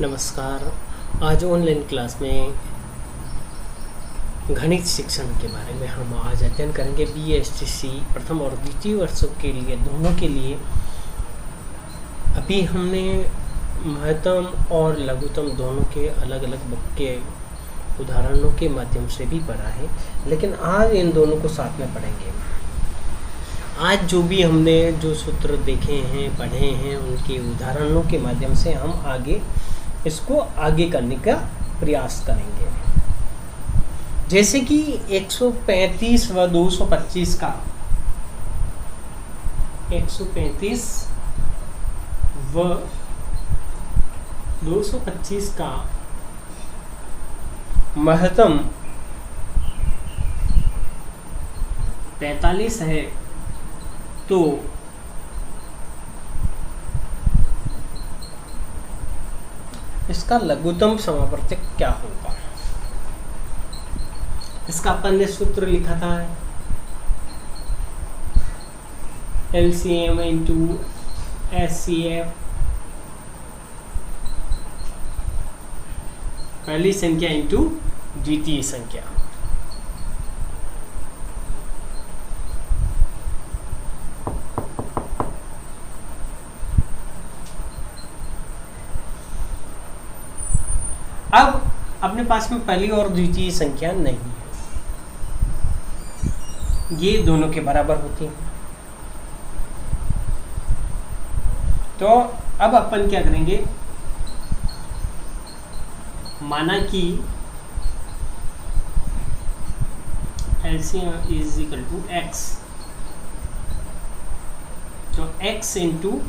नमस्कार। आज online class में गणित शिक्षण के बारे में हम आज अध्ययन करेंगे। BSTC प्रथम और द्वितीय वर्षों के लिए दोनों के लिए अभी हमने महत्तम और लघुत्तम दोनों के अलग अलग के उदाहरणों के माध्यम से भी पढ़ा है, लेकिन आज इन दोनों को साथ में पढ़ेंगे। आज जो भी हमने जो सूत्र देखे हैं, पढ़े हैं, उनके उदाहरणों के माध्यम से हम आगे इसको आगे करने का प्रयास करेंगे। जैसे कि 135 व 225 का 135 व 225 का महत्तम 45 है, तो इसका लघुत्तम समावर्तक क्या होगा। इसका अपन ने सूत्र लिखा था LCM इंटू SCF, पहली संख्या इंटू द्वितीय संख्या। अब अपने पास में पहली और द्वितीय संख्या नहीं है, ये दोनों के बराबर होती हैं। तो अब अपन क्या करेंगे, माना कि LCM is equal to x, तो x into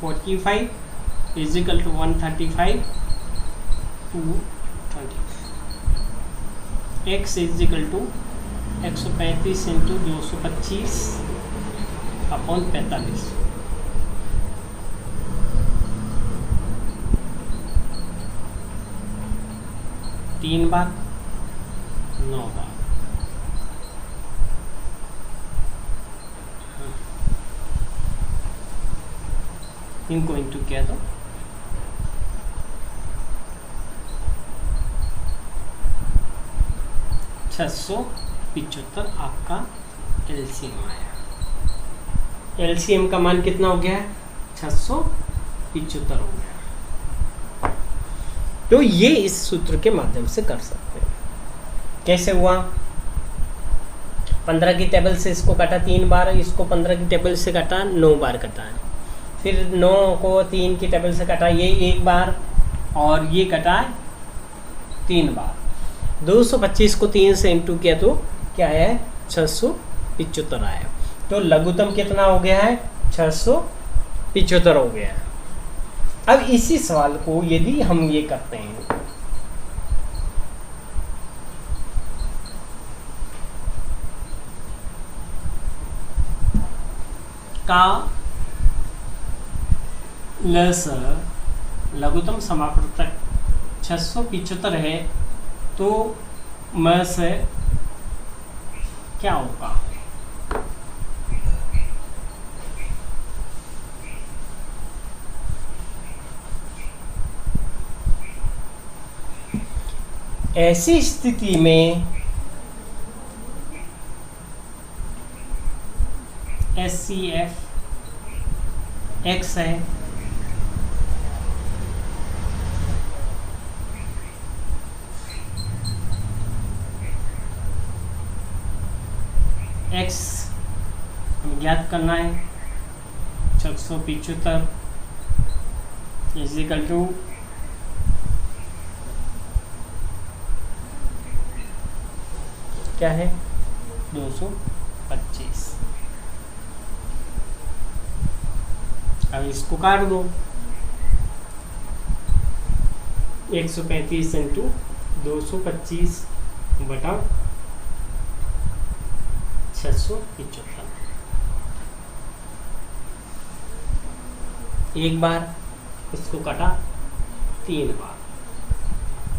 45 is equal to 135 20। x is equal to 135 into 225 upon 45। तीन बार 9 बार। इनको इंटू किया तो 675 आपका LCM आया। LCM का मान कितना हो गया है? 675 हो गया। तो ये इस सूत्र के माध्यम से कर सकते हैं। कैसे हुआ? 15 की टेबल से इसको काटा 3 बार, इसको 15 की टेबल से काटा 9 बार कटा है, फिर 9 को 3 की टेबल से काटा ये 1 बार, और ये कटा है 3 बार। 225 को 3 से इंटू किया तो क्या है? 675 आया। तो लघुत्तम कितना हो गया है? 675 हो गया है। अब इसी सवाल को यदि हम ये करते हैं, का लस लघुत्तम समावर्तक 675 है, तो म से क्या होगा? ऐसी स्थिति में SCF x है, x ज्ञात करना है। 675 इज इक्वल टू क्या है? 225। अब इसको काट दो। 135 इंटू 225 बटा 675। एक बार इसको काटा 3 बार,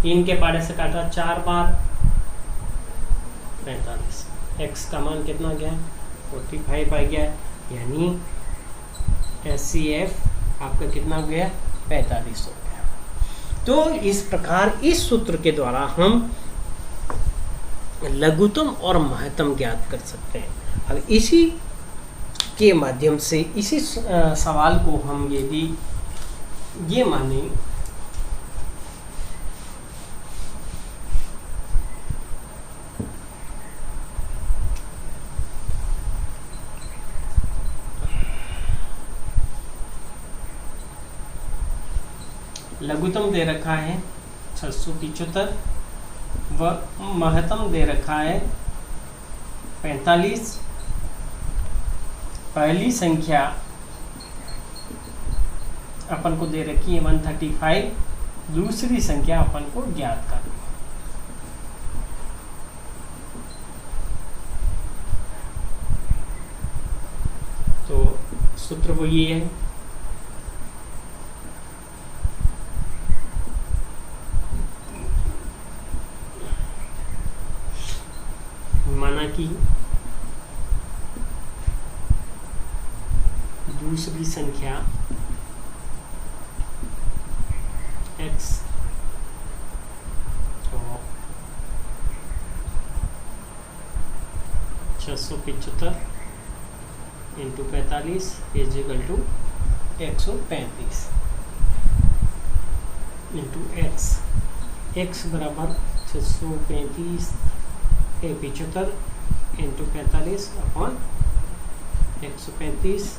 3 के पारे से काटा 4 बार, 45। x का मान कितना गया? 45 आ गया, यानी SCF आपका कितना हो गया? 45 हो गया। तो इस प्रकार इस सूत्र के द्वारा हम लघुत्तम और महत्तम ज्ञात कर सकते हैं। अब इसी के माध्यम से इसी सवाल को हम यदि ये माने लघुत्तम दे रखा है 675 व महत्तम दे रखा है 45। पहली संख्या अपन को दे रखी है 135, दूसरी संख्या अपन को ज्ञात करनी है। तो सूत्र वो ये है, माना कि दूसरी संख्या x और 675 into 45 is equal to 135 into x बराबर 635 75 इंटू 45 अपॉन 135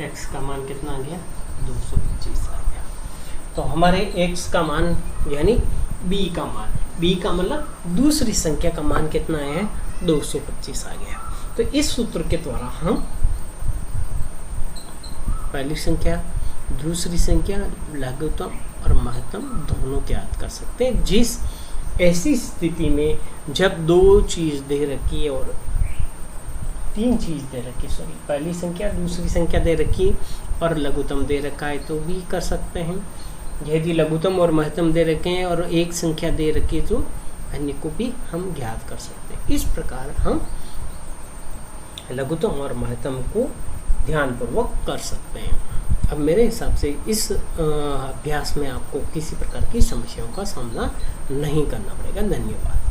x का मान कितना आ गया 225 आ गया। तो हमारे x का मान यानी b का मान, b का मतलब दूसरी संख्या का मान कितना है 225 आ गया। तो इस सूत्र के द्वारा हम पहली संख्या, दूसरी संख्या, लघुत्तम और महत्तम दोनों ज्ञात कर सकते हैं। जिस ऐसी स्थिति में जब दो चीज दे रखी है और तीन चीज दे रखी, सॉरी पहली संख्या दूसरी संख्या दे रखी और लघुत्तम दे रखा है तो भी कर सकते हैं। यदि लघुत्तम और महत्तम दे रखे हैं और एक संख्या दे रखी है तो अन्य को भी हम ज्ञात कर सकते हैं। इस प्रकार हम लघुत्तम और महत्तम को ध्यानपूर्वक कर सकते हैं। अब मेरे हिसाब से इस अभ्यास में आपको किसी प्रकार की समस्याओं का सामना नहीं करना पड़ेगा। धन्यवाद।